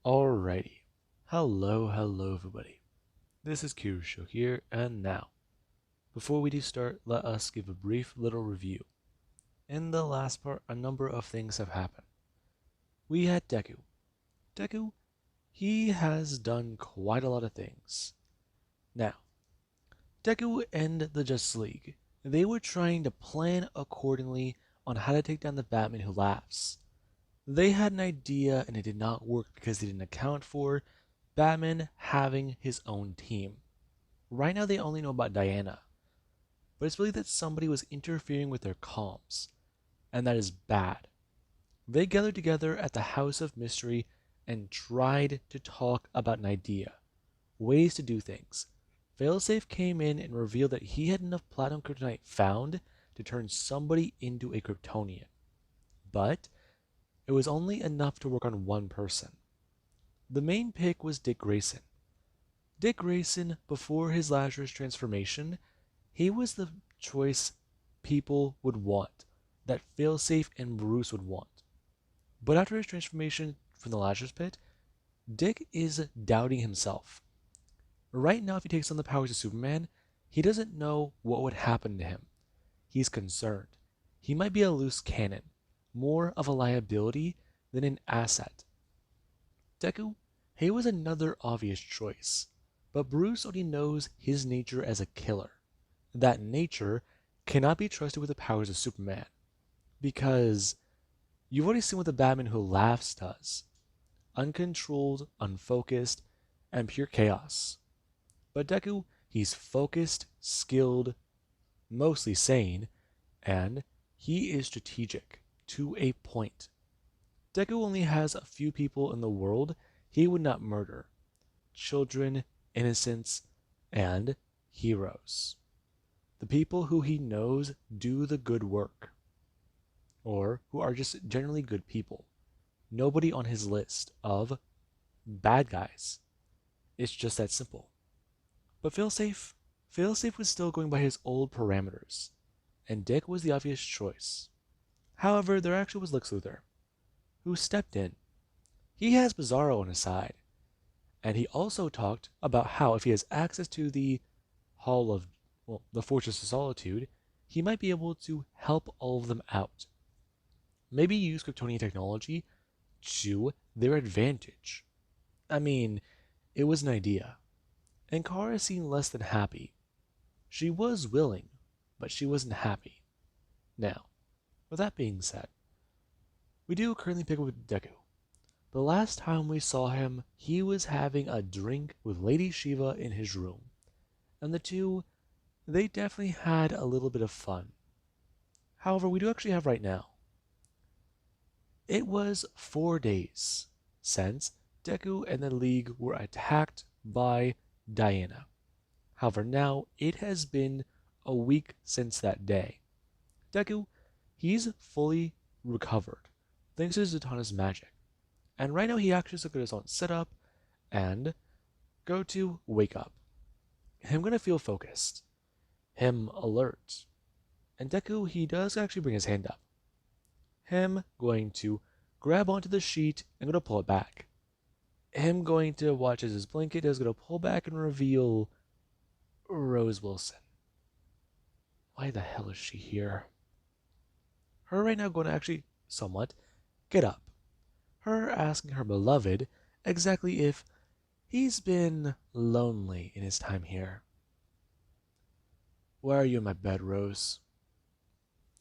Alrighty. Hello everybody. This is Kirusho here, and now, before we do start, let us give a brief little review. In the last part, a number of things have happened. We had Deku. Deku, he has done quite a lot of things. Now, Deku and the Justice League, they were trying to plan accordingly on how to take down the Batman who laughs. They had an idea and it did not work because they didn't account for Batman having his own team. Right now they only know about Diana, but it's believed that somebody was interfering with their comms, and that is bad. They gathered together at the House of Mystery and tried to talk about an idea, ways to do things. Failsafe came in and revealed that he had enough platinum kryptonite found to turn somebody into a Kryptonian, but it was only enough to work on one person. The main pick was Dick Grayson. Dick Grayson, before his Lazarus transformation, he was the choice people would want, that Failsafe and Bruce would want. But after his transformation from the Lazarus Pit, Dick is doubting himself. Right now, if he takes on the powers of Superman, he doesn't know what would happen to him. He's concerned. He might be a loose cannon, more of a liability than an asset. Deku, he was another obvious choice, but Bruce only knows his nature as a killer. That nature cannot be trusted with the powers of Superman, because you've already seen what the Batman who laughs does. Uncontrolled, unfocused, and pure chaos. But Deku, he's focused, skilled, mostly sane, and he is strategic to a point. Deku only has a few people in the world he would not murder: children, innocents, and heroes. The people who he knows do the good work, or who are just generally good people. Nobody on his list of bad guys. It's just that simple. But Failsafe was still going by his old parameters, and Dick was the obvious choice. However, there actually was Lex Luthor, who stepped in. He has Bizarro on his side, and he also talked about how if he has access to the Hall of, well, the Fortress of Solitude, he might be able to help all of them out. Maybe use Kryptonian technology to their advantage. I mean, it was an idea. And Kara seemed less than happy. She was willing, but she wasn't happy. Now, with that being said, we do currently pick up with Deku. The last time we saw him, he was having a drink with Lady Shiva in his room. And the two, they definitely had a little bit of fun. However, we do actually have right now. It was 4 days since Deku and the League were attacked by Diana. However, now it has been a week since that day. Deku, he's fully recovered, thanks to Zatanna's magic. And right now he actually look at his own setup and go to wake up. Him gonna feel focused. Him alert. And Deku, he does actually bring his hand up. Him going to grab onto the sheet and gonna pull it back. Him going to watch as his blanket is gonna pull back and reveal Rose Wilson. Why the hell is she here? Her right now going to actually somewhat get up. Her asking her beloved exactly if he's been lonely in his time here. Why are you in my bed, Rose?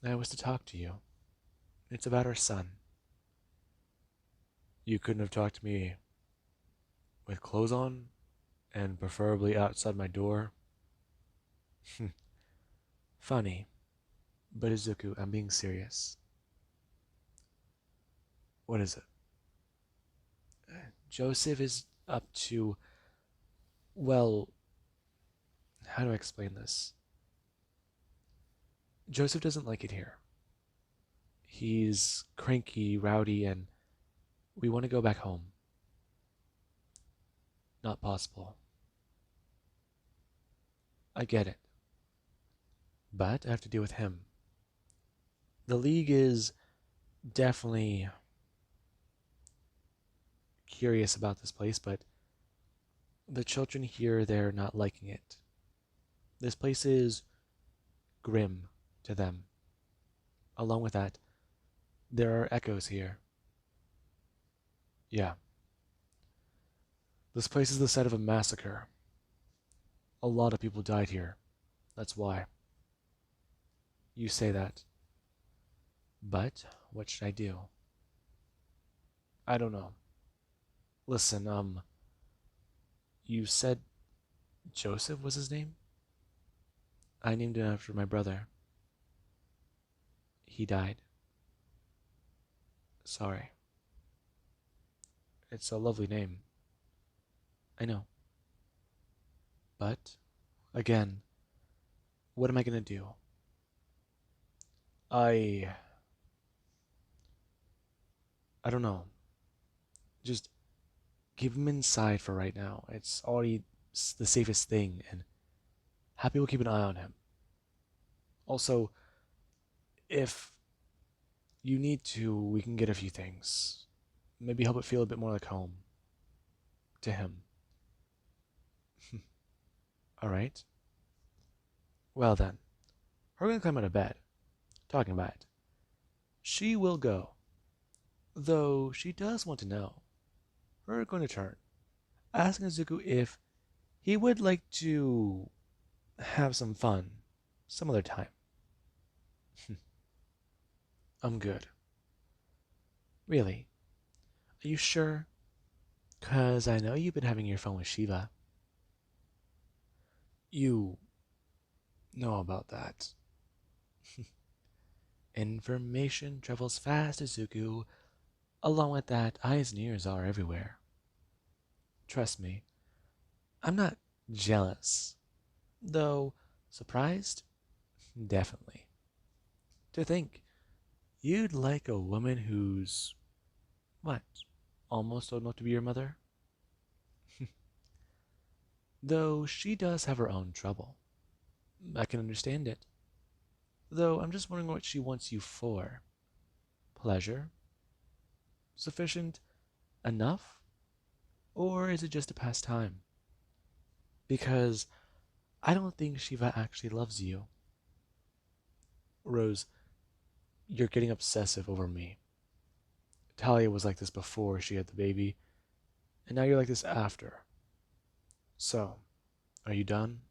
I was to talk to you. It's about our son. You couldn't have talked to me with clothes on, and preferably outside my door? Funny, but Izuku, I'm being serious. What is it? Joseph is up to, well, how do I explain this? Joseph doesn't like it here. He's cranky, rowdy, and we want to go back home. Not possible. I get it. But I have to deal with him. The League is definitely curious about this place, but the children here, they're not liking it. This place is grim to them. Along with that, there are echoes here. Yeah, this place is the site of a massacre. A lot of people died here. That's why. You say that. But what should I do? I don't know. Listen, you said Joseph was his name? I named him after my brother. He died. Sorry. It's a lovely name. I know. But, again, what am I gonna do? I... I don't know. Just keep him inside for right now. It's already the safest thing, and Happy will keep an eye on him. Also, if you need to, we can get a few things. Maybe help it feel a bit more like home. To him. Alright? Well then, we're gonna climb out of bed. Talking about it. She will go. Though she does want to know. We're going to turn. Asking Izuku if he would like to have some fun some other time. I'm good. Really? Are you sure? 'Cause I know you've been having your fun with Shiva. You know about that. Information travels fast, Izuku. Along with that, eyes and ears are everywhere. Trust me, I'm not jealous. Though, surprised? Definitely. To think, you'd like a woman who's, what, almost old enough to be your mother? Though she does have her own trouble. I can understand it. Though I'm just wondering what she wants you for. Pleasure? Sufficient? Enough? Or is it just a pastime? Because I don't think Shiva actually loves you. Rose, you're getting obsessive over me. Talia was like this before she had the baby, and now you're like this after. So, are you done?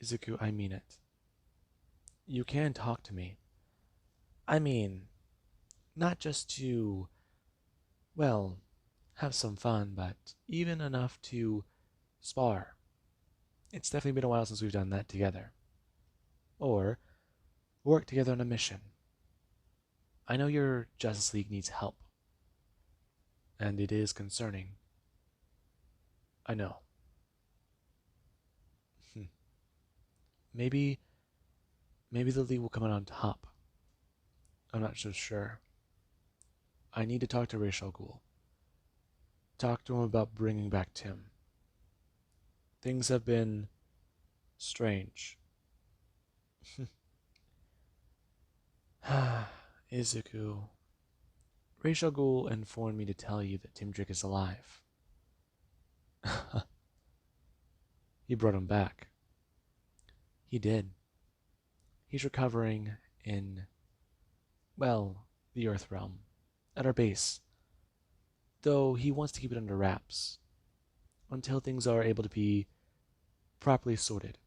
Izuku, I mean it. You can talk to me. I mean, not just to, well, have some fun, but even enough to spar. It's definitely been a while since we've done that together. Or work together on a mission. I know your Justice League needs help, and it is concerning. I know. Maybe, maybe the League will come out on top. I'm not so sure. I need to talk to Ra's al Ghul. Talk to him about bringing back Tim. Things have been strange. Izuku. Ra's al Ghul informed me to tell you that Tim Drake is alive. He brought him back. He did. He's recovering in, well, the Earth realm, at our base. Though he wants to keep it under wraps until things are able to be properly sorted.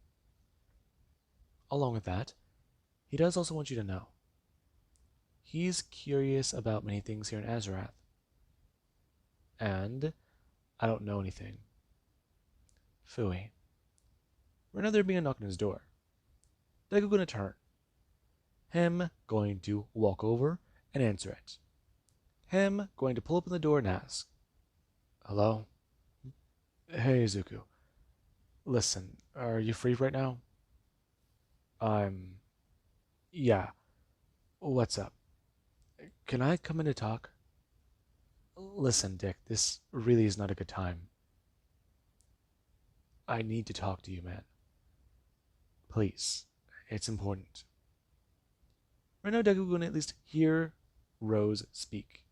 Along with that, he does also want you to know. He's curious about many things here in Azarath. And I don't know anything. Phooey. Right now there being a knock on his door. Deku gonna turn. Him going to walk over and answer it. Him going to pull open the door and ask, "Hello? Hey, Izuku. Listen, are you free right now?" Yeah. What's up? Can I come in to talk? Listen, Dick, this really is not a good time. I need to talk to you, man. Please. It's important. Right now, Deku going to at least hear Rose speak.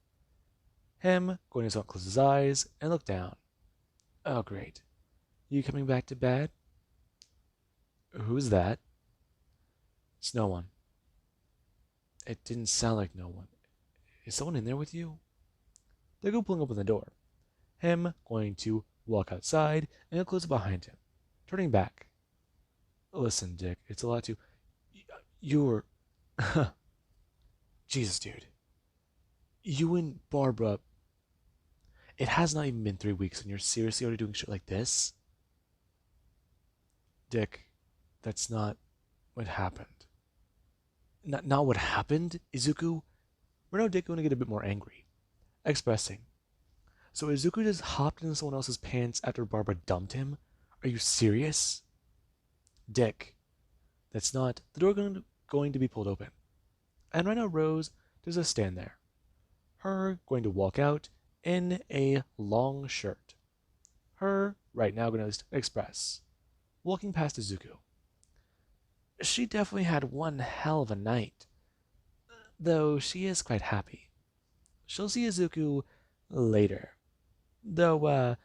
Him going to close his eyes and look down. Oh, great. You coming back to bed? Who's that? It's no one. It didn't sound like no one. Is someone in there with you? Deku pulling open the door. Him going to walk outside and close it behind him. Turning back. Listen, Dick, it's a lot to. You're. Jesus, dude. You and Barbara. It has not even been 3 weeks and you're seriously already doing shit like this? Dick, that's not what happened. Not what happened, Izuku? We're now Dick going to get a bit more angry. Expressing. So Izuku just hopped into someone else's pants after Barbara dumped him? Are you serious? Dick, that's not. The door going to be pulled open. And right now Rose does just stand there. Her going to walk out in a long shirt. Her right now going to express. Walking past Izuku. She definitely had one hell of a night. Though she is quite happy. She'll see Izuku later. Though,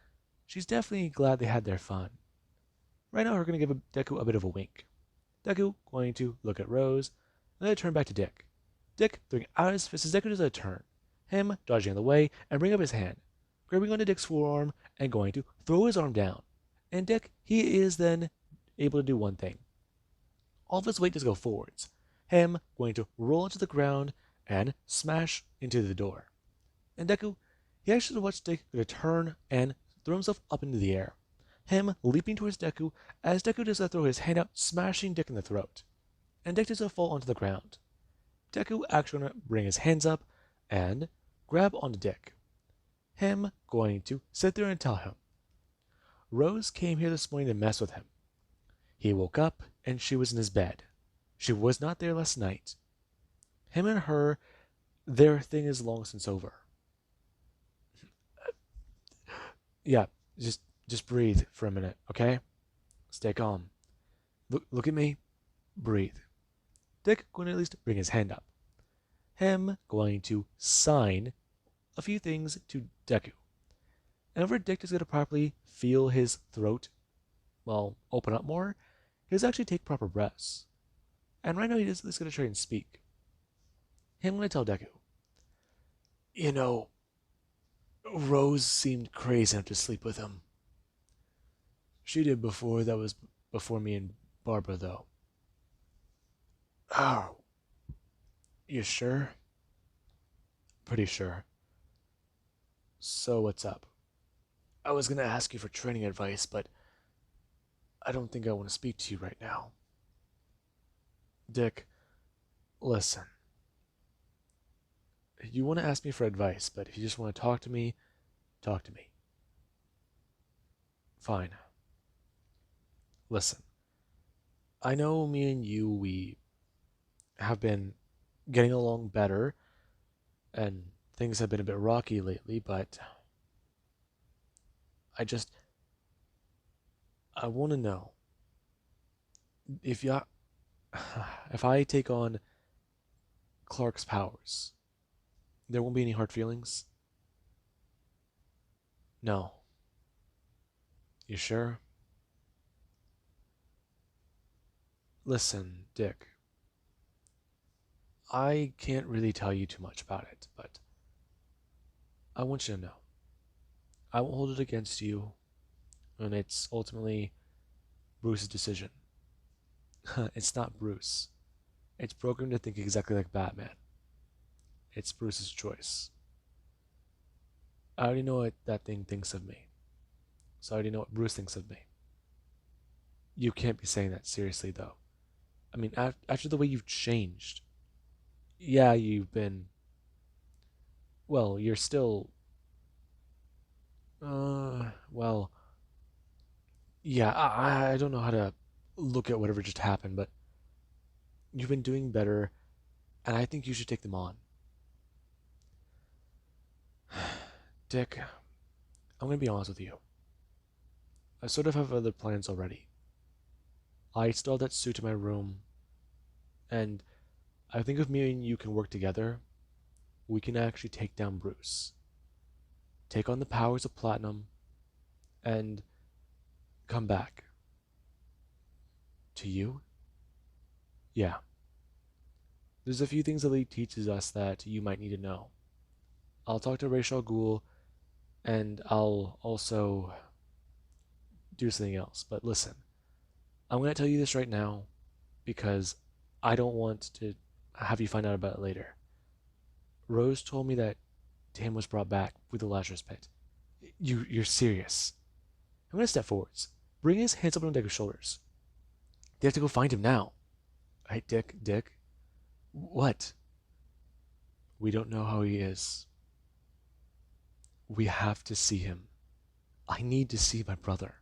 she's definitely glad they had their fun. Right now, we're going to give Deku a bit of a wink. Deku going to look at Rose, and then turn back to Dick. Dick throwing out his fist as Deku does a turn. Him dodging in the way and bring up his hand, grabbing onto Dick's forearm and going to throw his arm down. And Dick, he is then able to do one thing. All of his weight does go forwards. Him going to roll into the ground and smash into the door. And Deku, he actually watched Dick turn and throw himself up into the air. Him leaping towards Deku as Deku does throw his hand out, smashing Dick in the throat. And Dick does fall onto the ground. Deku actually going to bring his hands up and grab onto Dick. Him going to sit there and tell him, Rose came here this morning to mess with him. He woke up and she was in his bed. She was not there last night. Him and her, their thing is long since over. Yeah, just breathe for a minute, okay? Stay calm. Look at me. Breathe. Dick going to at least bring his hand up. Him going to sign a few things to Deku. And whenever Dick is going to properly feel his throat, well, open up more, he does actually take proper breaths. And right now he's going to try and speak. Him going to tell Deku, you know, Rose seemed crazy enough to sleep with him. She did before, that was before me and Barbara, though. Oh, you sure? Pretty sure. So what's up? I was gonna ask you for training advice, but I don't think I want to speak to you right now. Dick, listen. You want to ask me for advice, but if you just want to talk to me, talk to me. Fine. Listen. I know me and you, we have been getting along better, and things have been a bit rocky lately, but I want to know if you if I take on Clark's powers, there won't be any hard feelings? No. You sure? Listen, Dick. I can't really tell you too much about it, but I want you to know. I won't hold it against you, and it's ultimately Bruce's decision. It's not Bruce. It's programmed to think exactly like Batman. It's Bruce's choice. I already know what that thing thinks of me. So I already know what Bruce thinks of me. You can't be saying that seriously, though. I mean, after the way you've changed, yeah, you've been. Well, you're still. Well, yeah, I don't know how to look at whatever just happened, but you've been doing better, and I think you should take them on. Dick, I'm gonna be honest with you. I sort of have other plans already. I still have that suit in my room, and I think if me and you can work together, we can actually take down Bruce, take on the powers of Platinum, and come back. To you? Yeah. There's a few things the League teaches us that you might need to know. I'll talk to Ra's al Ghul, and I'll also do something else. But listen, I'm going to tell you this right now because I don't want to have you find out about it later. Rose told me that Tim was brought back with the Lazarus Pit. You're serious. I'm going to step forwards. Bring his hands up on Deku's shoulders. They have to go find him now. Hey, Dick. What? We don't know how he is. We have to see him. I need to see my brother.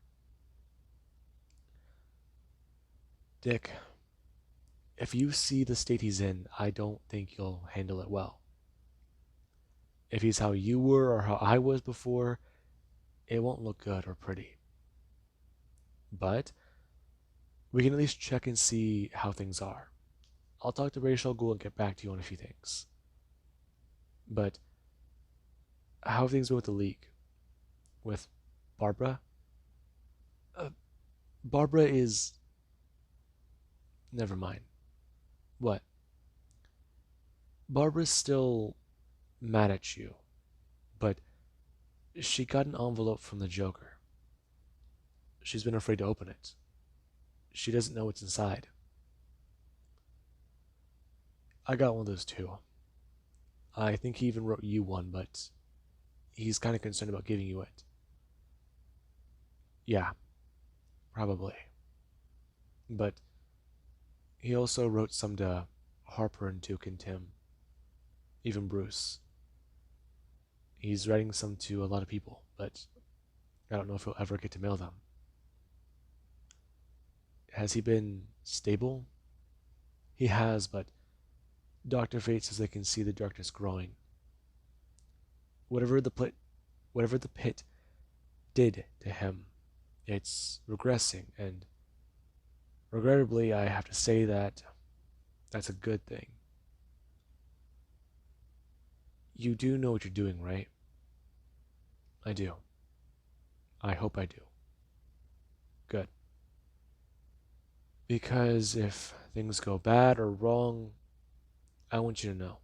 Dick, if you see the state he's in, I don't think you'll handle it well. If he's how you were or how I was before, it won't look good or pretty. But we can at least check and see how things are. I'll talk to Ra's al Ghul and get back to you on a few things. But how have things been with the League? With Barbara? Barbara is... Never mind. What? Barbara's still mad at you, but she got an envelope from the Joker. She's been afraid to open it. She doesn't know what's inside. I got one of those too. I think he even wrote you one, but he's kind of concerned about giving you it. Yeah, probably. But he also wrote some to Harper and Duke and Tim, even Bruce. He's writing some to a lot of people, but I don't know if he'll ever get to mail them. Has he been stable? He has, but Dr. Fate says they can see the darkness growing. Whatever the pit did to him, it's regressing, and regrettably, I have to say that that's a good thing. You do know what you're doing, right? I do. I hope I do. Good. Because if things go bad or wrong, I want you to know.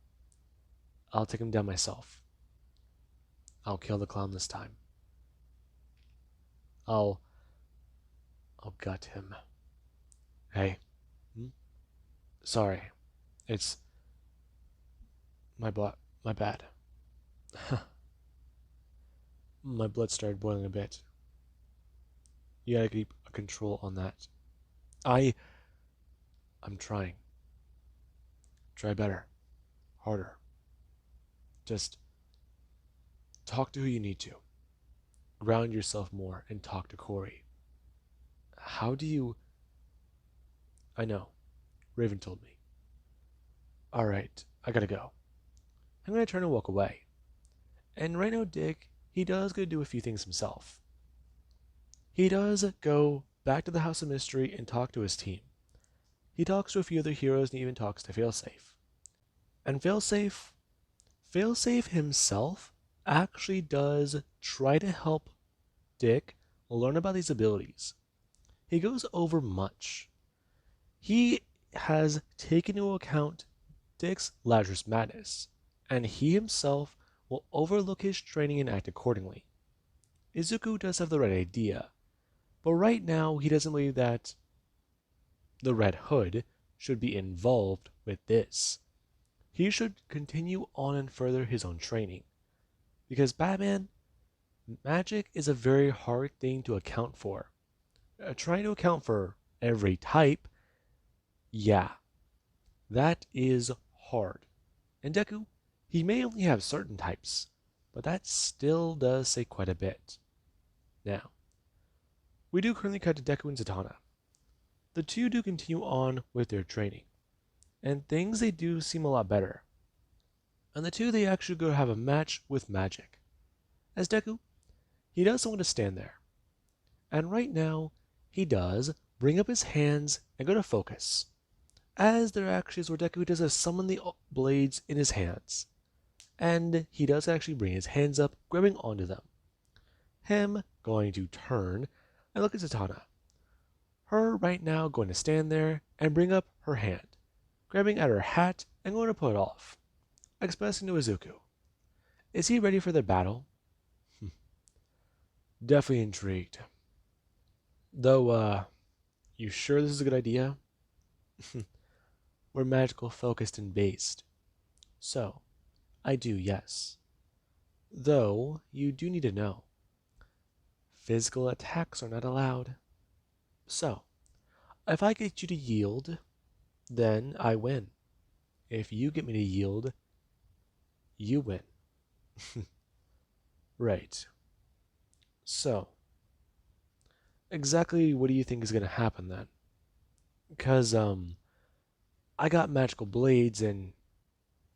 I'll take him down myself. I'll kill the clown this time. I'll gut him. Hey. Sorry. It's my bad. My blood started boiling a bit. You gotta keep a control on that. I'm trying. Try better. Harder. Just talk to who you need to. Ground yourself more and talk to Corey. How do you... I know. Raven told me. Alright, I gotta go. I'm gonna turn and walk away. And right now, Dick, he does go do a few things himself. He does go back to the House of Mystery and talk to his team. He talks to a few other heroes and even talks to Failsafe. And Failsafe himself actually does try to help Dick learn about these abilities. He goes over much. He has taken into account Dick's Lazarus madness, and he himself will overlook his training and act accordingly. Izuku does have the right idea, but right now he doesn't believe that the Red Hood should be involved with this. He should continue on and further his own training. Because Batman, magic is a very hard thing to account for. Trying to account for every type, yeah, that is hard. And Deku, he may only have certain types, but that still does say quite a bit. Now, we do currently cut to Deku and Zatanna. The two do continue on with their training, and things they do seem a lot better. And the two, they actually go have a match with magic. As Deku, he doesn't want to stand there. And right now, he does bring up his hands and go to focus. as there actually is where Deku does summon the blades in his hands. And he does actually bring his hands up, grabbing onto them. Him going to turn and look at Zatanna. Her right now going to stand there and bring up her hand, grabbing at her hat and going to pull it off, expressing to Izuku. Is he ready for the battle? Definitely intrigued. Though, you sure this is a good idea? We're magical focused and based. So, I do, yes. Though, you do need to know. Physical attacks are not allowed. So, if I get you to yield, then I win. If you get me to yield, you win. Right. So, exactly what do you think is going to happen then? Because, I got magical blades and,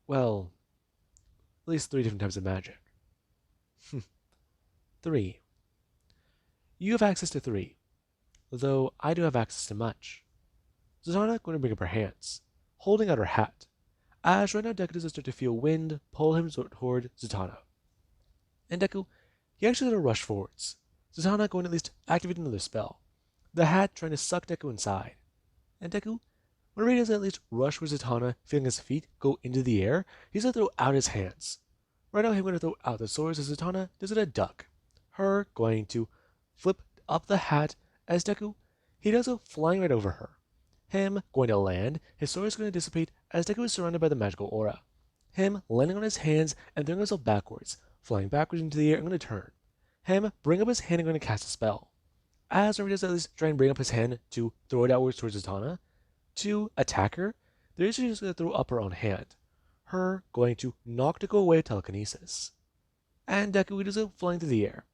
well, at least 3 different types of magic. 3. You have access to 3, though I do have access to much. Zatanna going to bring up her hands, holding out her hat, as right now Deku does start to feel wind pull him toward Zatanna. And Deku, he actually going to rush forwards. Zatanna going to at least activate another spell, the hat trying to suck Deku inside. And Deku, whenever he does at least rush with Zatanna, feeling his feet go into the air, he's going to throw out his hands. Right now he's going to throw out the swords as Zatanna does it a duck. Her going to flip up the hat as Deku, he does so flying right over her. Him going to land, his sword is going to dissipate as Deku is surrounded by the magical aura. Him landing on his hands and throwing himself backwards, flying backwards into the air and going to turn. Him bring up his hand and going to cast a spell. As Naruto does at least try and bring up his hand to throw it outwards towards Zatanna, to attack her, they're just going to throw up her own hand. Her going to knock Deku away with telekinesis. And Deku does go flying through the air.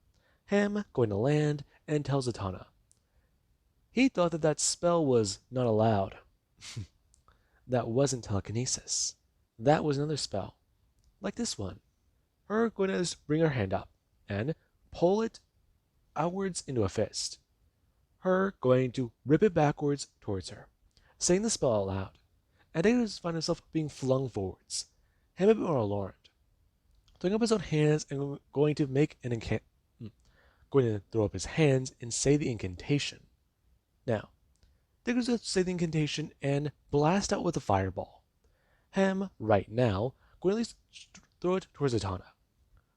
Him going to land and tell Zatanna. He thought that that spell was not allowed. That wasn't telekinesis. That was another spell, like this one. Her going to just bring her hand up and pull it outwards into a fist. Her going to rip it backwards towards her, saying the spell out loud. And Deku just finds himself being flung forwards. Him a bit more alarmed, throwing up his own hands and going to make an going to throw up his hands and say the incantation. Now, Deku's going to say the incantation and blast out with a fireball. Him, right now, going to at least throw it towards Zatanna.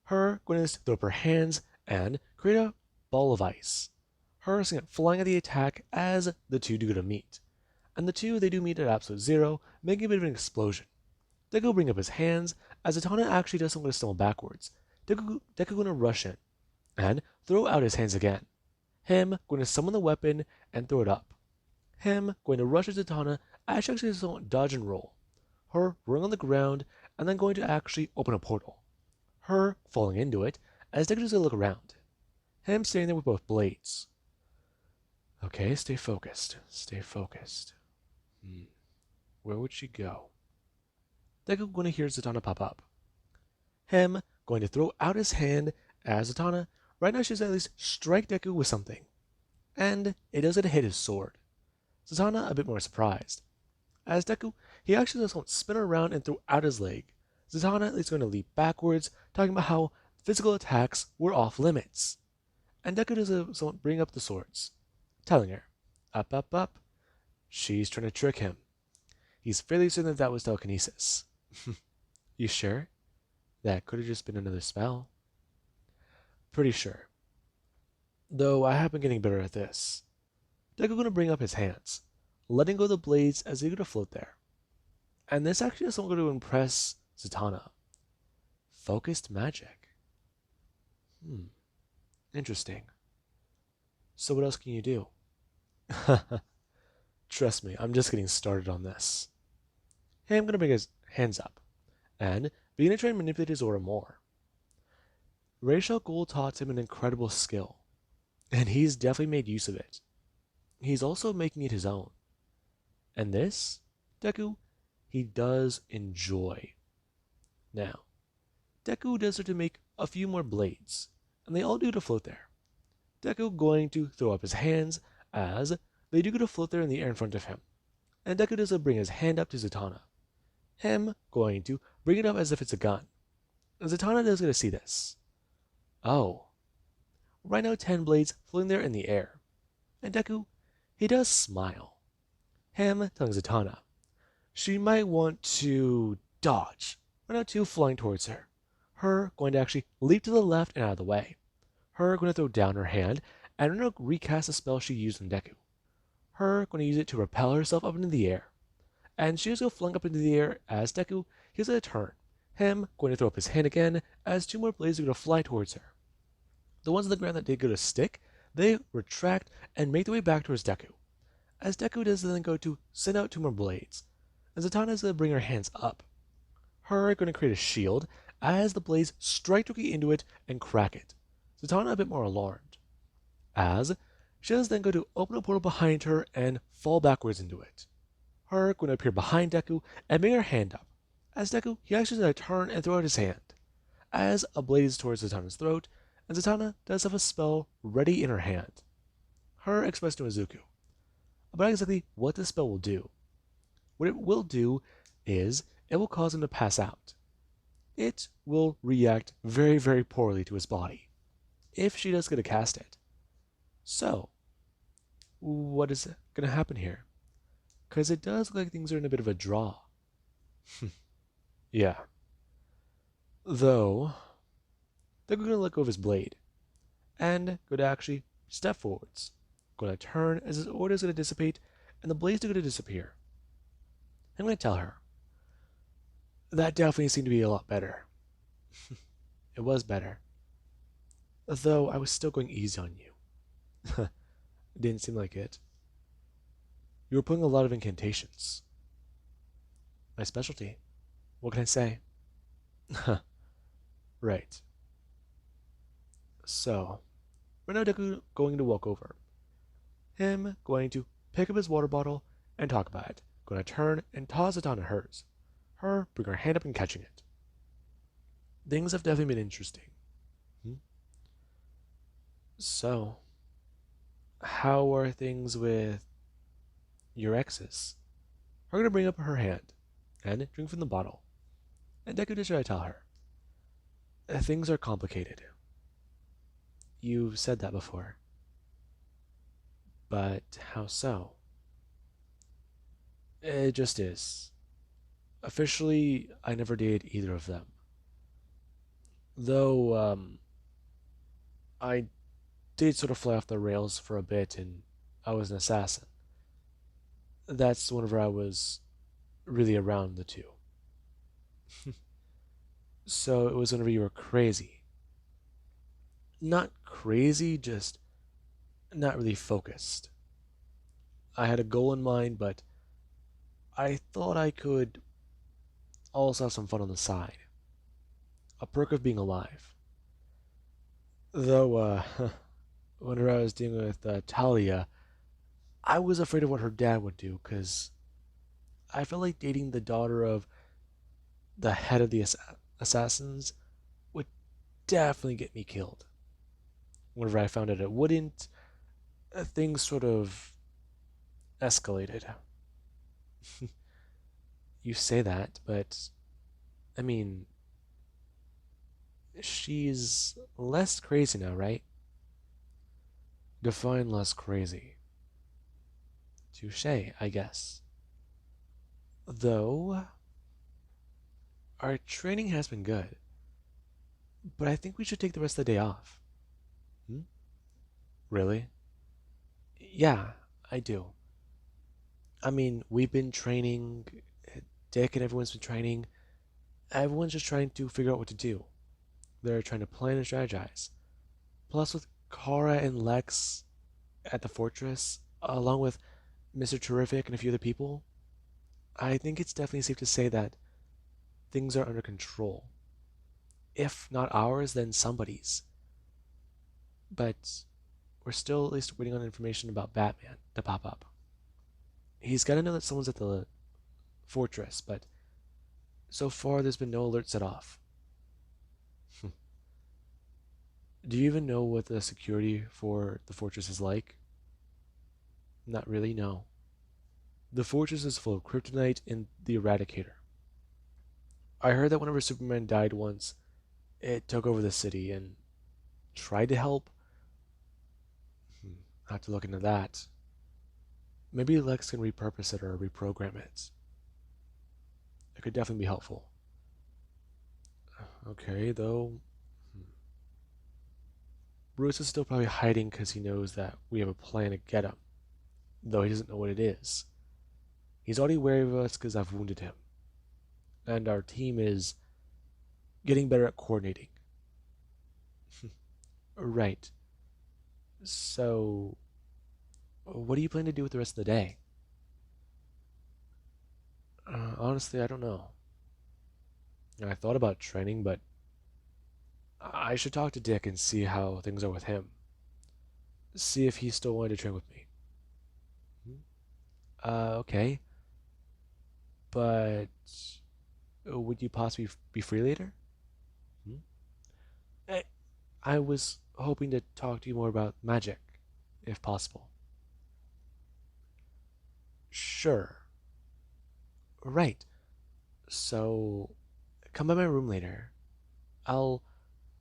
Her going to throw up her hands and create a ball of ice. Her flying at the attack as the two do go to meet. And the two, they do meet at absolute zero, making a bit of an explosion. Deku bring up his hands as Zatanna actually does something to stumble backwards. Deku going to rush in and throw out his hands again. Him going to summon the weapon and throw it up. Him going to rush at Zatanna as she actually does dodge and roll. Her rolling on the ground and then going to actually open a portal. Her falling into it as Deku does a look around. Him standing there with both blades. Okay, stay focused. Stay focused. Where would she go? Deku going to hear Zatanna pop up. Him going to throw out his hand as Zatanna, right now she's at least strike Deku with something. And it doesn't hit his sword. Zatanna a bit more surprised. As Deku, he actually does spin around and throw out his leg. Zatanna is going to leap backwards, talking about how physical attacks were off limits. And Deku does bring up the swords, telling her, up, up, up. She's trying to trick him. He's fairly certain that was telekinesis. You sure? That could have just been another spell. Pretty sure. Though I have been getting better at this. Deku going to bring up his hands, letting go of the blades as they go to float there. And this actually is something going to impress Zatanna. Focused magic. Interesting. So what else can you do? Trust me, I'm just getting started on this. Hey, I'm going to bring his hands up and begin to try and manipulate his aura more. Rachel Gould taught him an incredible skill, and he's definitely made use of it. He's also making it his own. And this, Deku, he does enjoy. Now, Deku does start to make a few more blades, and they all do to float there. Deku going to throw up his hands as they do go to float there in the air in front of him. and Deku does bring his hand up to Zatanna. Him going to bring it up as if it's a gun. And Zatanna does get to see this. Oh, right now 10 blades floating there in the air. And Deku, he does smile. Him telling Zatanna she might want to dodge. Right now 2 flying towards her. Her going to actually leap to the left and out of the way. Her going to throw down her hand and going to recast a spell she used on Deku. Her going to use it to repel herself up into the air. And she just go flung up into the air as Deku, he's going to turn. Him going to throw up his hand again as 2 more blades are going to fly towards her. The ones on the ground that did go to stick, they retract and make their way back towards Deku. As Deku does then go to send out 2 more blades. And Zatanna is going to bring her hands up. Her going to create a shield as the blades strike directly into it and crack it. Zatanna a bit more alarmed. As she does then go to open a portal behind her and fall backwards into it. Her going to appear behind Deku and bring her hand up. As Deku, he actually does a turn and throw out his hand. As a blade is towards Zatanna's throat, and Zatanna does have a spell ready in her hand. Her expressed to Izuku about exactly what the spell will do. What it will do is it will cause him to pass out. It will react very, very poorly to his body if she does get to cast it. So, what is going to happen here? Because it does look like things are in a bit of a draw. Yeah. Though, they're going to let go of his blade and go to actually step forwards. Going to turn as his aura is going to dissipate and the blades are going to disappear. I'm going to tell her. That definitely seemed to be a lot better. It was better. Though I was still going easy on you. It didn't seem like it. You were putting a lot of incantations. My specialty. What can I say? Right. So, right now Deku going to walk over. Him going to pick up his water bottle and talk about it. Going to turn and toss it onto hers. Her bring her hand up and catching it. Things have definitely been interesting. So, how are things with your exes? Her gonna bring up her hand and drink from the bottle. And Deku to try to tell her. Things are complicated. You've said that before. But how so? It just is. Officially, I never dated either of them. Though, I did sort of fly off the rails for a bit and I was an assassin. That's whenever I was really around the two. So it was whenever you were crazy. Not crazy, just not really focused. I had a goal in mind, but I thought I could also have some fun on the side. A perk of being alive. Though, whenever I was dealing with Talia, I was afraid of what her dad would do, because I felt like dating the daughter of the head of the assassins would definitely get me killed. Whenever I found out it wouldn't, things sort of escalated. You say that, but I mean, she's less crazy now, right? Define less crazy. Touche, I guess. Though, our training has been good, but I think we should take the rest of the day off. Really? Yeah, I do. I mean, we've been training, Dick and everyone's been training. Everyone's just trying to figure out what to do. They're trying to plan and strategize. Plus, with Kara and Lex at the fortress, along with Mr. Terrific and a few other people, I think it's definitely safe to say that things are under control. If not ours, then somebody's. But we're still at least waiting on information about Batman to pop up. He's got to know that someone's at the fortress, but so far there's been no alert set off. Do you even know what the security for the fortress is like? Not really, no. The fortress is full of kryptonite in the Eradicator. I heard that whenever Superman died once, it took over the city and tried to help. I have to look into that. Maybe Lex can repurpose it or reprogram it. It could definitely be helpful. Okay, though. Bruce is still probably hiding because he knows that we have a plan to get him, though he doesn't know what it is. He's already wary of us because I've wounded him, and our team is getting better at coordinating. Right. So, what do you plan to do with the rest of the day? Honestly, I don't know. I thought about training, but I should talk to Dick and see how things are with him. See if he's still wanting to train with me. Okay. But would you possibly be free later? Hmm? I, I was hoping to talk to you more about magic, if possible. Sure. Right. So, come by my room later. I'll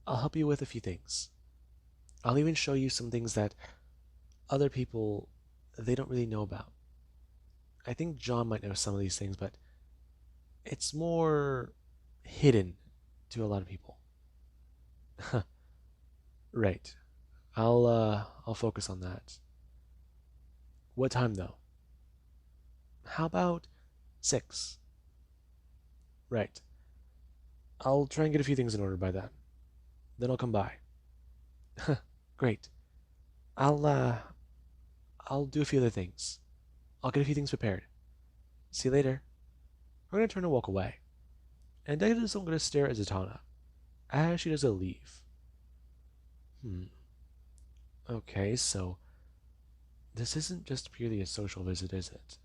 I'll help you with a few things. I'll even show you some things that other people they don't really know about. I think John might know some of these things, but it's more hidden to a lot of people. Right. I'll focus on that. What time though? How about 6? Right. I'll try and get a few things in order by then. Then I'll come by. Great. I'll uh I'll do a few other things. I'll get a few things prepared. See you later. We're gonna turn and walk away. And Deku is gonna stare at Zatanna as she does a leave. Hmm. Okay, so this isn't just purely a social visit, is it?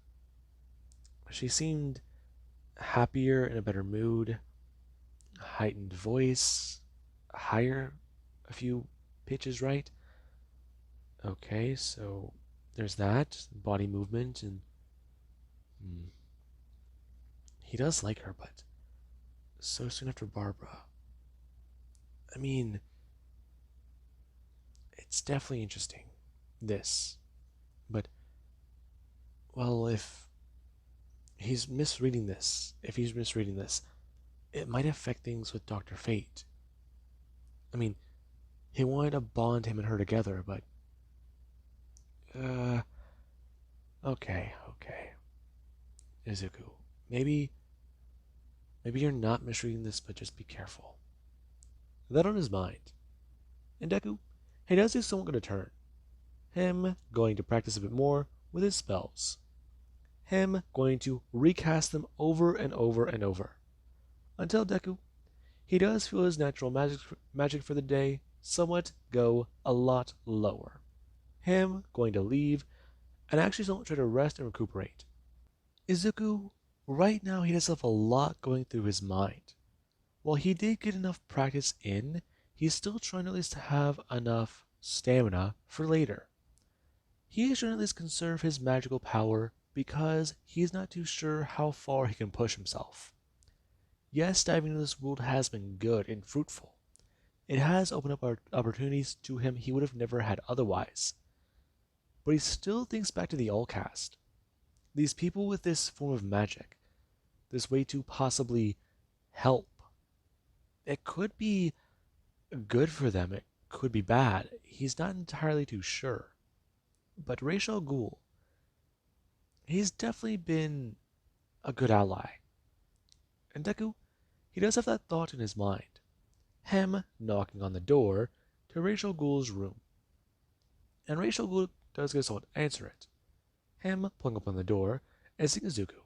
She seemed happier, in a better mood, heightened voice, higher a few pitches, right? Okay, so there's that body movement, and hmm, he does like her, but so soon after Barbara. I mean, it's definitely interesting, this, but well, if he's misreading this, it might affect things with Dr. Fate. I mean, he wanted to bond him and her together, but uh, okay, Izuku, maybe you're not misreading this, but just be careful. That on his mind. And Deku, he does his somewhat going to turn. Him going to practice a bit more with his spells. Him going to recast them over and over and over. Until Deku, he does feel his natural magic for the day somewhat go a lot lower. Him going to leave and actually somewhat try to rest and recuperate. Izuku, right now he does have a lot going through his mind. While he did get enough practice in, he's still trying at least to have enough stamina for later. He is trying to at least conserve his magical power because he's not too sure how far he can push himself. Yes, diving into this world has been good and fruitful. It has opened up opportunities to him he would have never had otherwise. But he still thinks back to the Allcast. These people with this form of magic, this way to possibly help. It could be good for them, it could be bad. He's not entirely too sure. But Ra's al Ghul, he's definitely been a good ally. And Deku, he does have that thought in his mind. Him knocking on the door to Ra's al Ghul's room. And Ra's al Ghul does get someone to answer it. Him pulling up on the door and seeing Izuku.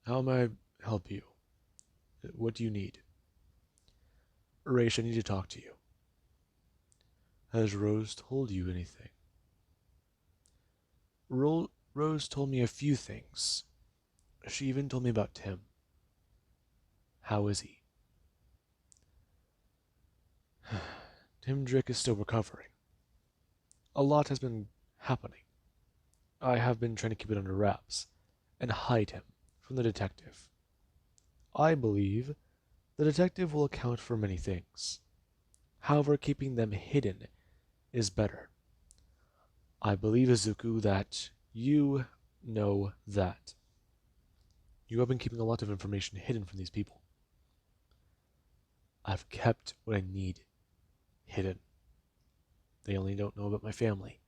How may I help you? What do you need? Ra's, I need to talk to you. Has Rose told you anything? Rose told me a few things. She even told me about Tim. How is he? Tim Drake is still recovering. A lot has been happening. I have been trying to keep it under wraps and hide him from the detective. I believe the detective will account for many things. However, keeping them hidden is better. I believe, Izuku, that you know that. You have been keeping a lot of information hidden from these people. I've kept what I need hidden. They only don't know about my family.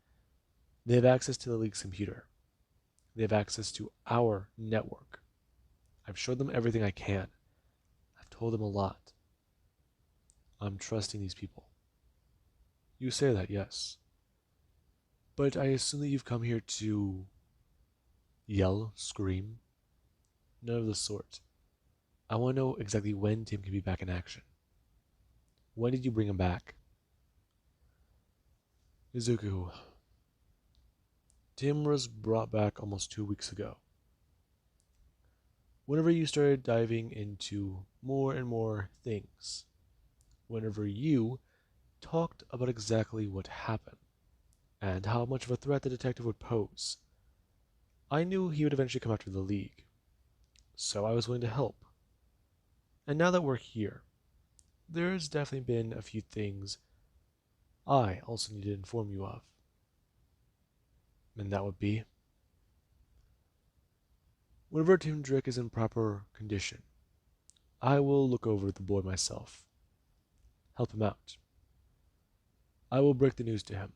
They have access to the League's computer. They have access to our network. I've showed them everything I can. I've told them a lot. I'm trusting these people. You say that, yes. But I assume that you've come here to yell, scream? None of the sort. I want to know exactly when Tim can be back in action. When did you bring him back? Izuku, Tim was brought back almost 2 weeks ago. Whenever you started diving into more and more things, whenever you talked about exactly what happened and how much of a threat the detective would pose, I knew he would eventually come after the League, so I was willing to help. And now that we're here, there's definitely been a few things I also need to inform you of. And that would be, whenever Tim Drake is in proper condition, I will look over the boy myself, help him out. I will break the news to him.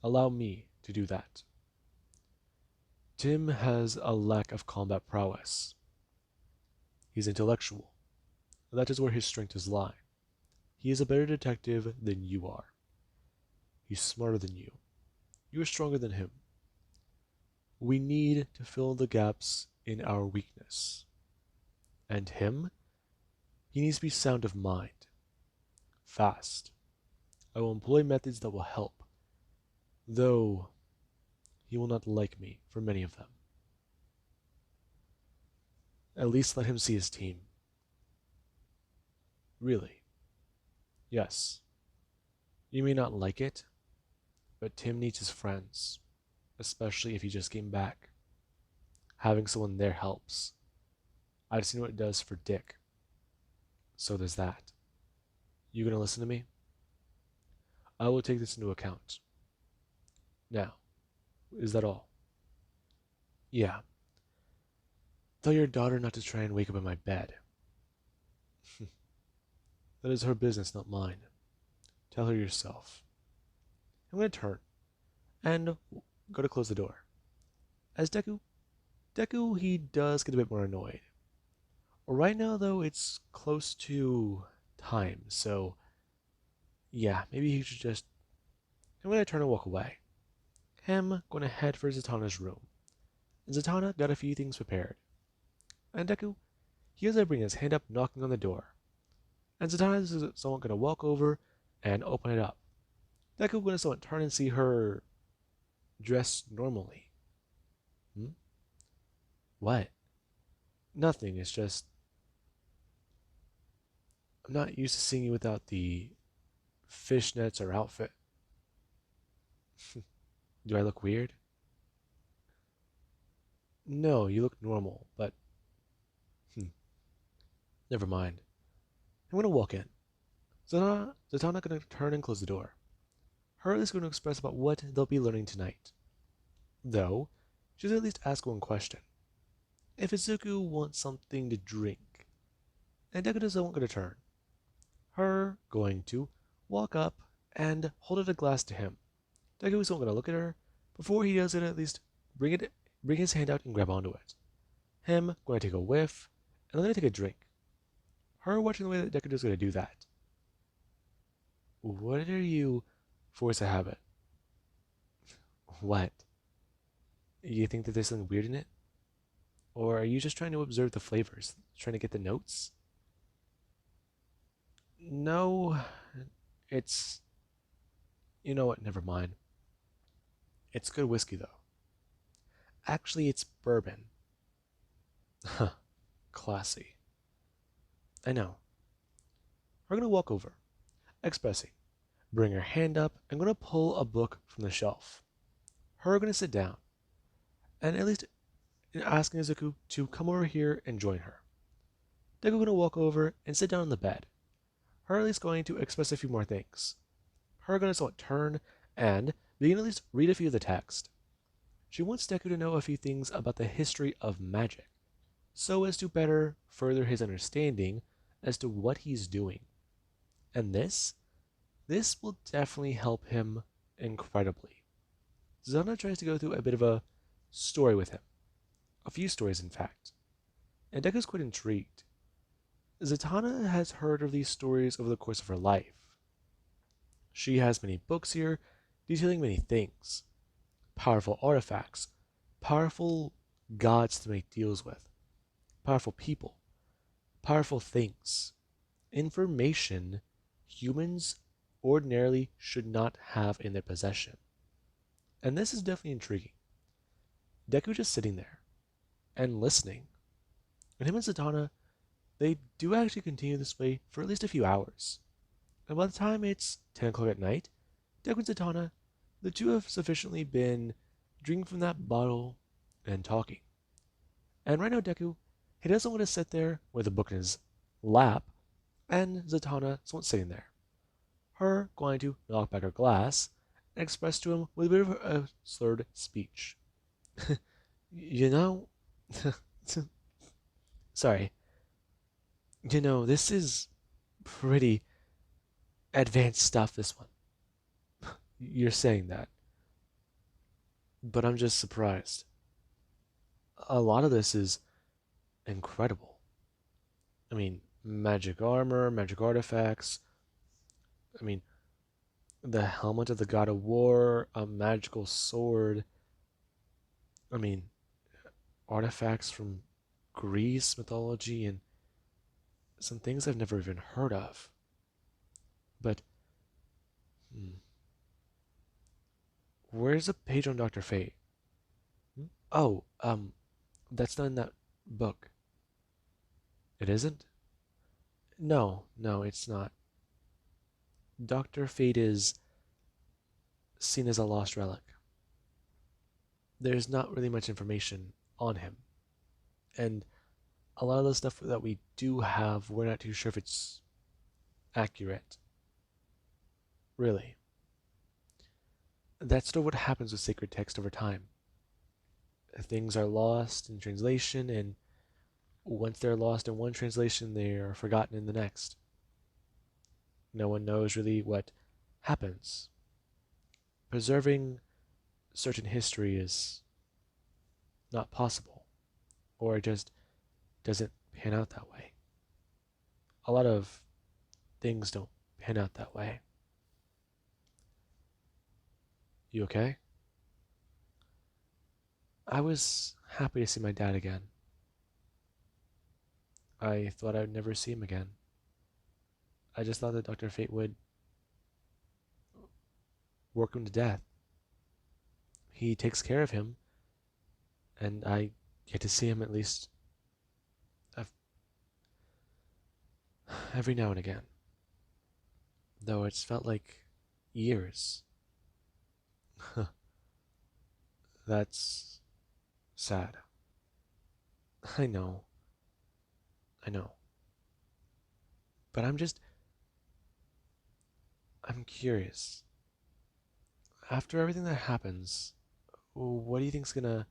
Allow me to do that. Tim has a lack of combat prowess. He's intellectual. That is where his strengths lie. He is a better detective than you are. He's smarter than you. You are stronger than him. We need to fill the gaps in our weakness. And him? He needs to be sound of mind. Fast. I will employ methods that will help. Though he will not like me for many of them. At least let him see his team. Really. Yes. You may not like it, but Tim needs his friends, especially if he just came back. Having someone there helps. I've seen what it does for Dick. So does that. You gonna listen to me? I will take this into account. Now, is that all? Yeah. Tell your daughter not to try and wake up in my bed. That is her business, not mine. Tell her yourself. I'm gonna turn and go to close the door. As Deku, he does get a bit more annoyed. Right now, though, it's close to time, so yeah, maybe he should just. I'm gonna turn and walk away. Him gonna head for Zatanna's room. And Zatanna got a few things prepared. And Deku, he has to bring his hand up, knocking on the door. And Zatanna is someone gonna walk over and open it up. Deku gonna someone turn and see her dressed normally. Hmm? What? Nothing. It's just I'm not used to seeing you without the fishnets or outfit. Do I look weird? No, you look normal, but never mind. I'm gonna walk in. Zatanna gonna turn and close the door. Her is going to express about what they'll be learning tonight. Though, she'll at least ask one question. If Izuku wants something to drink, and Deku doesn't want to turn. Her going to walk up and hold out a glass to him. Deku isn't going to look at her. Before he does it, at least bring his hand out and grab onto it. Him going to take a whiff, and I'm going to take a drink. Her watching the way that Deku is going to do that. What are you force a habit? What? You think that there's something weird in it? Or are you just trying to observe the flavors? Trying to get the notes? No, it's. You know what? Never mind. It's good whiskey, though. Actually, it's bourbon. Huh. Classy. I know. We're gonna walk over, expressing. Bring her hand up. I'm gonna pull a book from the shelf. Her gonna sit down. and at least asking Izuku to come over here and join her. Deku gonna walk over and sit down on the bed. Her at least going to express a few more things. Her gonna somewhat turn and begin at least read a few of the text. She wants Deku to know a few things about the history of magic, so as to better further his understanding as to what he's doing. And this will definitely help him incredibly. Zana tries to go through a bit of a story with him. A few stories, in fact. And Deku's quite intrigued. Zatanna has heard of these stories over the course of her life. She has many books here detailing many things. Powerful artifacts, powerful gods to make deals with, powerful people, powerful things, information humans ordinarily should not have in their possession. And this is definitely intriguing. Deku just sitting there and listening. And him and Zatanna, they do actually continue this way for at least a few hours. And by the time it's 10 o'clock at night, Deku and Zatanna, the two have sufficiently been drinking from that bottle and talking. And right now, Deku, he doesn't want to sit there with a book in his lap, and Zatanna is sitting there. Her going to knock back her glass and express to him with a bit of a slurred speech. You know, sorry, this is pretty advanced stuff, this one. You're saying that, but I'm just surprised. A lot of this is incredible. I mean, magic armor, magic artifacts. I mean, the helmet of the god of war, a magical sword. I mean, artifacts from Greece mythology and some things I've never even heard of. But, where's the page on Dr. Fate? Oh, that's not in that book. It isn't? No, no, it's not. Dr. Fate is seen as a lost relic. There's not really much information on him. And a lot of the stuff that we do have, we're not too sure if it's accurate. Really. That's sort of what happens with sacred text over time. Things are lost in translation, and once they're lost in one translation, they are forgotten in the next. No one knows really what happens. Preserving certain history is not possible, or it just doesn't pan out that way. A lot of things don't pan out that way. You okay? I was happy to see my dad again. I thought I'd never see him again. I just thought that Dr. Fate would work him to death. He takes care of him, and I get to see him at least every now and again. Though it's felt like years. That's sad. I know. I know. But I'm curious. After everything that happens, what do you think's gonna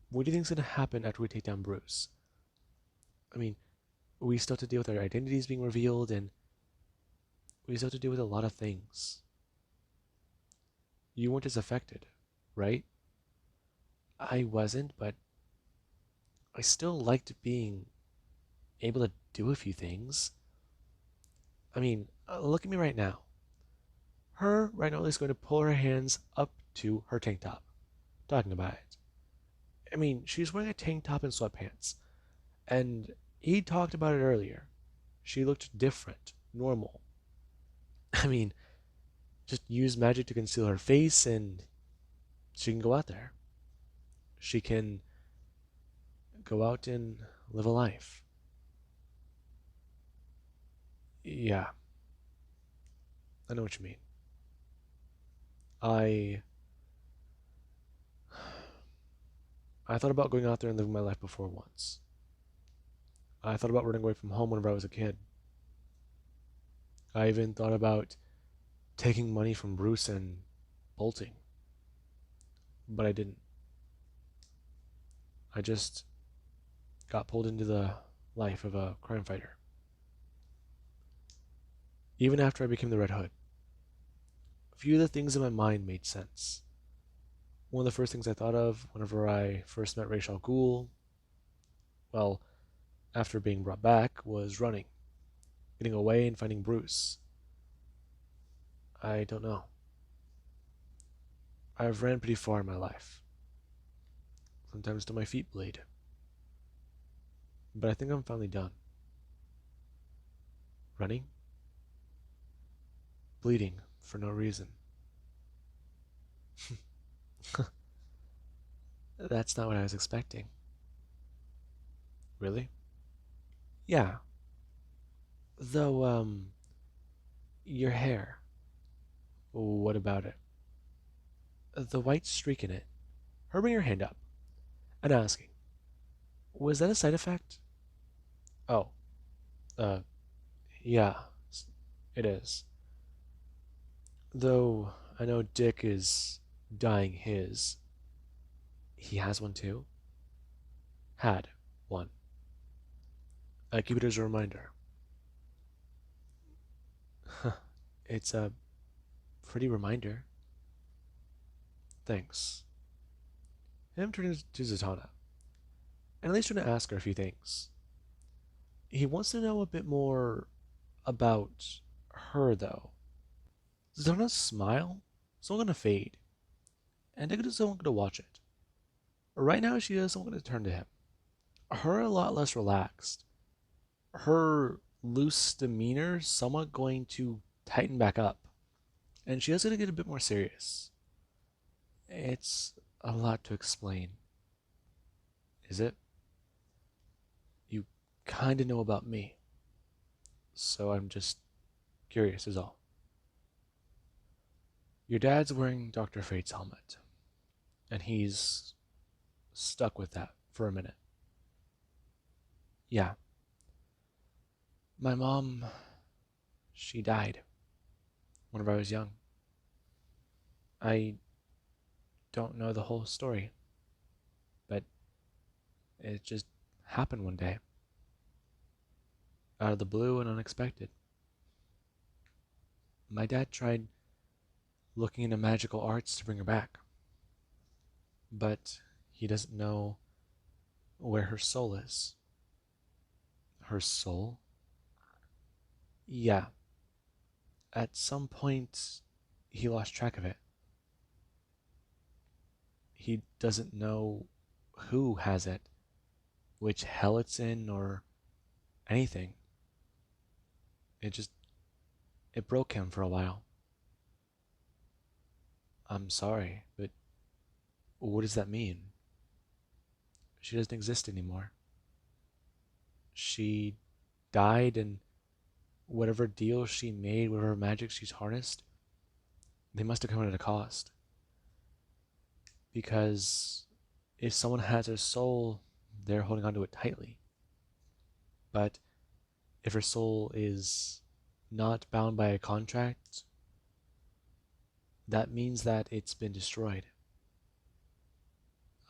what do you think's gonna happen after we take down Bruce? I mean, we still have to deal with our identities being revealed, and we still have to deal with a lot of things. You weren't as affected, right? I wasn't, but I still liked being able to do a few things. I mean, look at me right now. Her right now is going to pull her hands up to her tank top, talking about it. I mean, she's wearing a tank top and sweatpants, and he talked about it earlier. She looked different, normal. I mean, just use magic to conceal her face, and she can go out there. She can go out and live a life. Yeah, I know what you mean. I I thought about going out there and living my life before once. I thought about running away from home whenever I was a kid. I even thought about taking money from Bruce and bolting, but I didn't. I just got pulled into the life of a crime fighter. Even after I became the Red Hood, a few of the things in my mind made sense. One of the first things I thought of whenever I first met Ra's al Ghul, well, after being brought back, was running, getting away and finding Bruce. I don't know. I've ran pretty far in my life, sometimes till my feet bleed, but I think I'm finally done. Running? Bleeding for no reason. That's not what I was expecting. Really? Yeah. Though, your hair. What about it? The white streak in it. Her bring her hand up and asking, was that a side effect? Oh, uh, yeah, it is. Though I know Dick is dyeing his. He has one too? Had one. I keep it as a reminder. It's a pretty reminder. Thanks. Him turning to Zatanna, and at least trying to ask her a few things. He wants to know a bit more about her, though. Zatanna's smile is not going to fade, and Deku doesn't want to watch it. Right now, she doesn't want to turn to him. Her a lot less relaxed. Her loose demeanor somewhat going to tighten back up, and she is going to get a bit more serious. It's a lot to explain. Is it? You kinda know about me, so I'm just curious is all. Your dad's wearing Dr. Fate's helmet, and he's stuck with that for a minute. Yeah, my mom, she died whenever I was young. I don't know the whole story, but it just happened one day, out of the blue and unexpected. My dad tried looking into magical arts to bring her back, but he doesn't know where her soul is. Her soul? Yeah, at some point he lost track of it. He doesn't know who has it, which hell it's in, or anything. It just, it broke him for a while. I'm sorry, but what does that mean? She doesn't exist anymore. She died, and whatever deal she made, whatever magic she's harnessed, they must have come at a cost. Because if someone has her soul, they're holding onto it tightly. But if her soul is not bound by a contract, that means that it's been destroyed.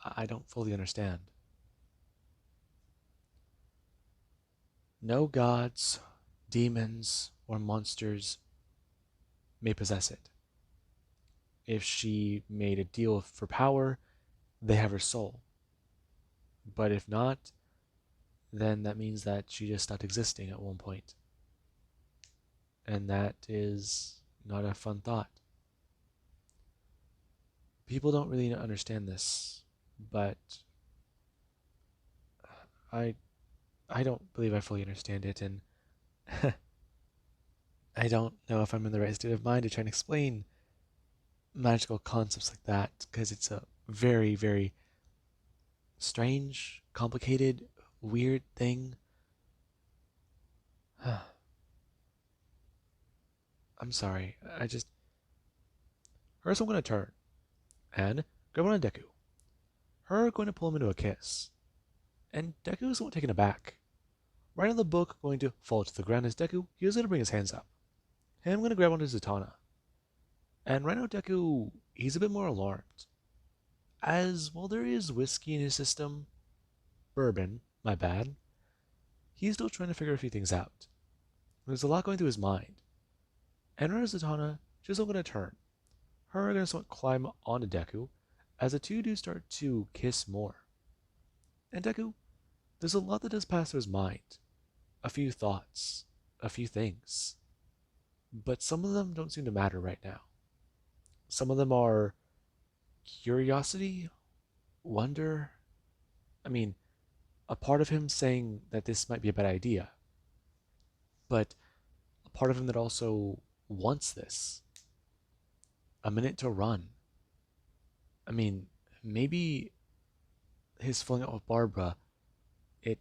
I don't fully understand. No gods, demons, or monsters may possess it. If she made a deal for power, they have her soul. But if not, then that means that she just stopped existing at one point. And that is not a fun thought. People don't really understand this, but I I don't believe I fully understand it, and I don't know if I'm in the right state of mind to try and explain magical concepts like that, because it's a very, very strange, complicated, weird thing. I'm sorry. I just. First, I'm going to turn and grab one of Deku. her going to pull him into a kiss. And Deku is somewhat taken aback. Right on the book going to fall to the ground as Deku, he was going to bring his hands up. Him going to grab onto Zatanna. And right now Deku, he's a bit more alarmed. As, while there is whiskey in his system, bourbon, my bad, he's still trying to figure a few things out. There's a lot going through his mind. And right as Zatanna, she's still going to turn. Her going to somewhat climb onto Deku, as the two do start to kiss more. And Deku, there's a lot that does pass through his mind. A few thoughts, a few things. But some of them don't seem to matter right now. Some of them are curiosity, wonder. I mean, a part of him saying that this might be a bad idea, but a part of him that also wants this. A minute to run. I mean, maybe his falling out with Barbara, it.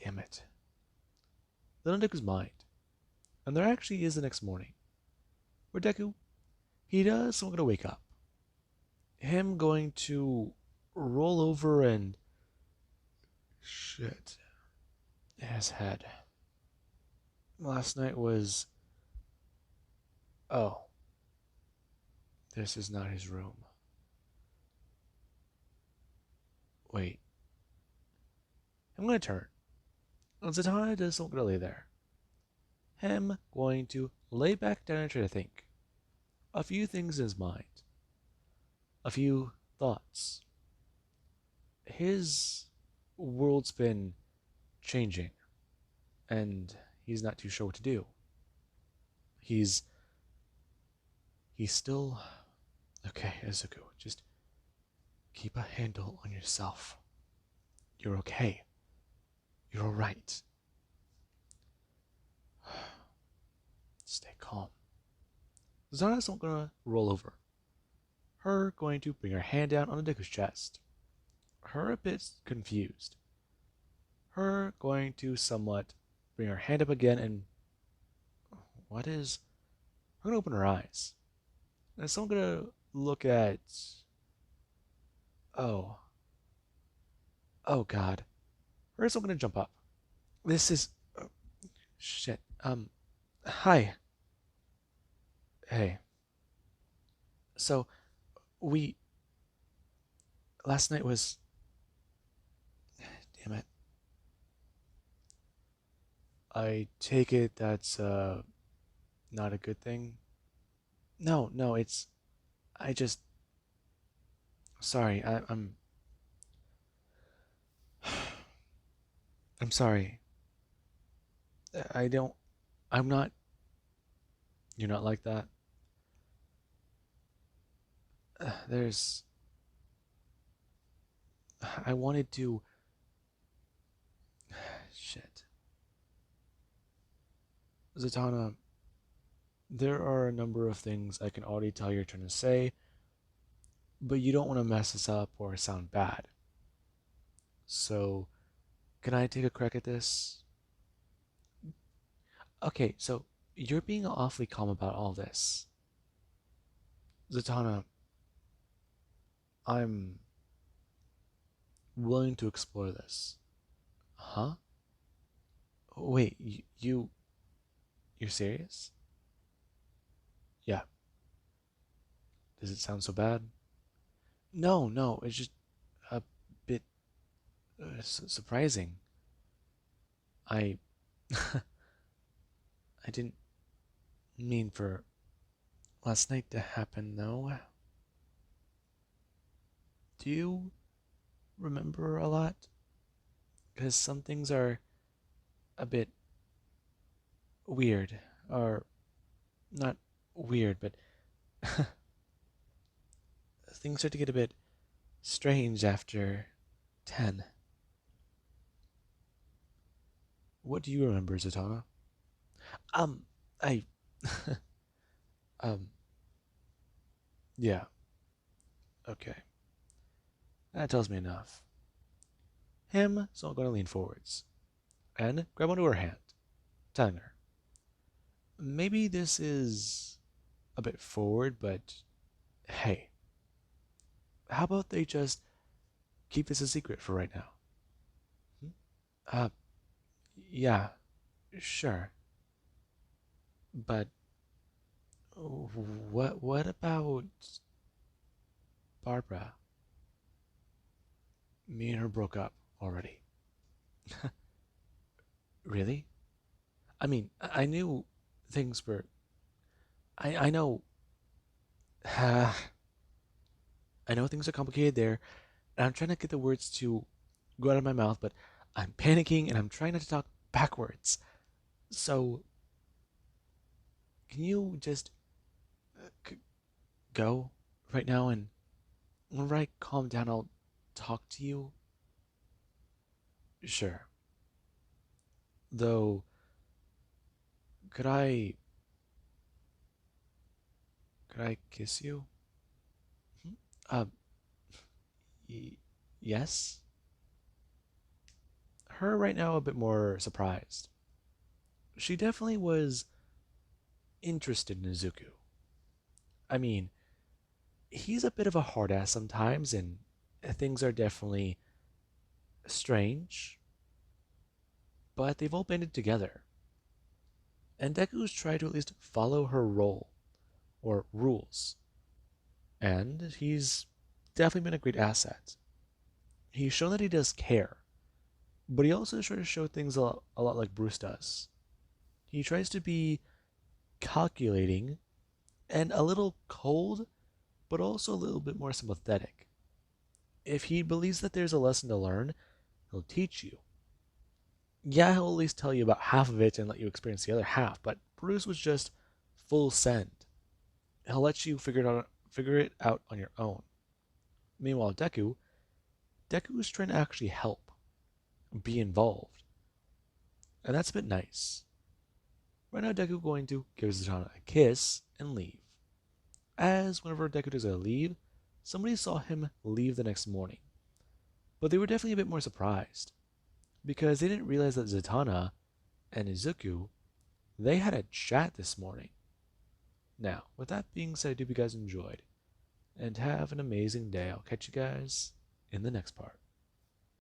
Damn it. Then on Deku's mind. And there actually is the next morning, where Deku, he does someone gonna wake up. Him going to roll over and. Shit. His head. Last night was. Oh. This is not his room. Wait. I'm gonna turn. And Zatanna does something gonna lay there. Him going to lay back down and try to think. A few things in his mind. A few thoughts. His world's been changing, and he's not too sure what to do. He's still okay, Izuku. Just keep a handle on yourself. You're okay. You're alright. Stay calm. Zana's not gonna roll over. Her going to bring her hand down on Deku's chest. Her a bit confused. Her going to somewhat bring her hand up again and what is her gonna open her eyes. And so I'm gonna look at oh. Oh god. Her so I'm gonna jump up. This is shit. Hi. Hey. So we last night was damn it. I take it that's not a good thing. No, it's I just sorry. I'm sorry. I don't I'm not you're not like that. There's I wanted to shit. Zatanna, there are a number of things I can already tell you're trying to say, but you don't want to mess this up or sound bad. So, can I take a crack at this? Okay, so you're being awfully calm about all this. Zatanna, I'm willing to explore this. Huh? Wait, you're serious? Yeah. Does it sound so bad? No, it's just a bit surprising. I I didn't mean for last night to happen though. Do you remember a lot? Because some things are a bit weird, or not weird, but things start to get a bit strange after 10. What do you remember, Zatanna? Um, I, um, yeah, okay. That tells me enough. Him, so I'm going to lean forwards and grab onto her hand, telling her, maybe this is a bit forward, but hey, how about they just keep this a secret for right now? Hmm? Uh, yeah, sure. But what about Barbara? Me and her broke up already. Really? I mean, I knew things were. I know. I know things are complicated there, and I'm trying to get the words to go out of my mouth, but I'm panicking and I'm trying not to talk backwards. So, can you just go right now, and whenever I calm down, I'll talk to you? Sure. Though, could I could I kiss you? Hmm? Uh, y- yes. Her right now a bit more surprised. She definitely was interested in Izuku. I mean, he's a bit of a hard ass sometimes, and things are definitely strange, but they've all banded together. And Deku's tried to at least follow her role, or rules, and he's definitely been a great asset. He's shown that he does care, but he also tries to show things a lot like Bruce does. He tries to be calculating and a little cold, but also a little bit more sympathetic. If he believes that there's a lesson to learn, he'll teach you. Yeah, he'll at least tell you about half of it and let you experience the other half, but Bruce was just full send. He'll let you figure it out on your own. Meanwhile, Deku's trying to actually help, be involved, and that's a bit nice. Right now, Deku going to give Zatanna a kiss and leave. As whenever Deku does leave, somebody saw him leave the next morning, but they were definitely a bit more surprised because they didn't realize that Zatanna and Izuku they had a chat this morning. Now, with that being said, I hope you guys enjoyed and have an amazing day. I'll catch you guys in the next part.